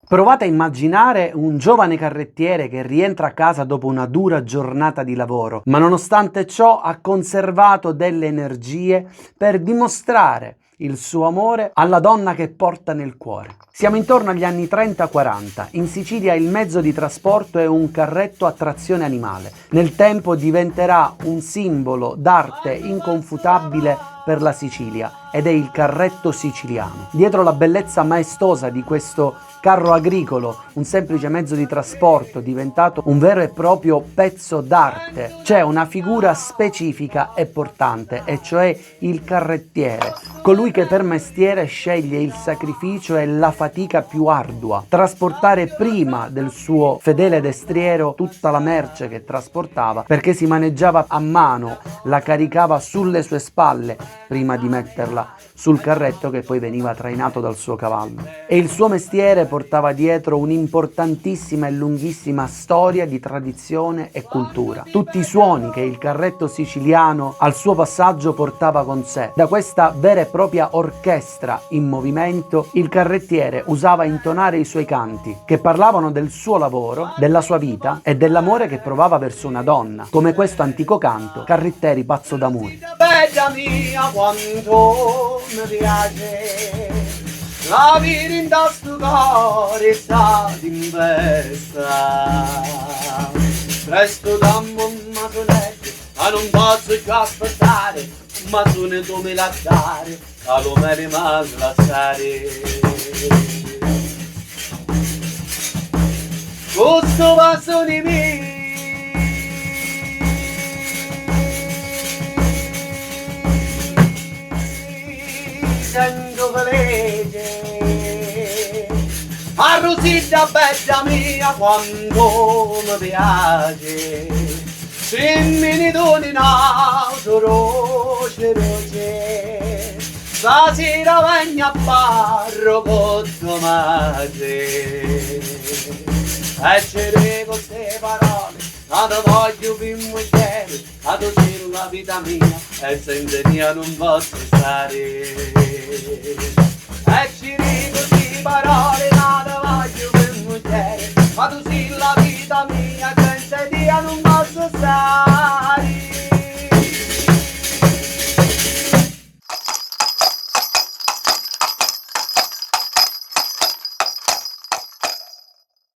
Provate a immaginare un giovane carrettiere che rientra a casa dopo una dura giornata di lavoro, ma nonostante ciò ha conservato delle energie per dimostrare il suo amore alla donna che porta nel cuore. Siamo intorno agli anni 30-40. In Sicilia il mezzo di trasporto è un carretto a trazione animale. Nel tempo diventerà un simbolo d'arte inconfutabile per la Sicilia ed è il carretto siciliano. Dietro la bellezza maestosa di questo carro agricolo, un semplice mezzo di trasporto diventato un vero e proprio pezzo d'arte, c'è una figura specifica e portante, e cioè il carrettiere, colui che per mestiere sceglie il sacrificio e la fatica più ardua. Trasportare prima del suo fedele destriero tutta la merce che trasportava, perché si maneggiava a mano, la caricava sulle sue spalle prima di metterla sul carretto che poi veniva trainato dal suo cavallo. E il suo mestiere portava dietro un'importantissima e lunghissima storia di tradizione e cultura. Tutti i suoni che il carretto siciliano al suo passaggio portava con sé. Da questa vera e propria orchestra in movimento, il carrettiere usava intonare i suoi canti, che parlavano del suo lavoro, della sua vita e dell'amore che provava verso una donna, come questo antico canto Carretteri pazzo d'amore. Bella mia quanto mi piace la vita in sto cuore sta in festa. Presto da mamma sonette, ma non posso più aspettare, ma sono come la dare, a lo me rimane lasciare. Questo passo di me sento felice, ma Rosita bella mia quanto mi piace, se mi doni in auto roce, stasera vengo a barro con tua madre, e c'ere con queste parole, ma te voglio più mugliere, ma tu sei la vita mia, e senza mia non posso stare. E ci dico queste parole, ma te voglio più mugliere, ma tu sei la vita mia, senza te non posso stare.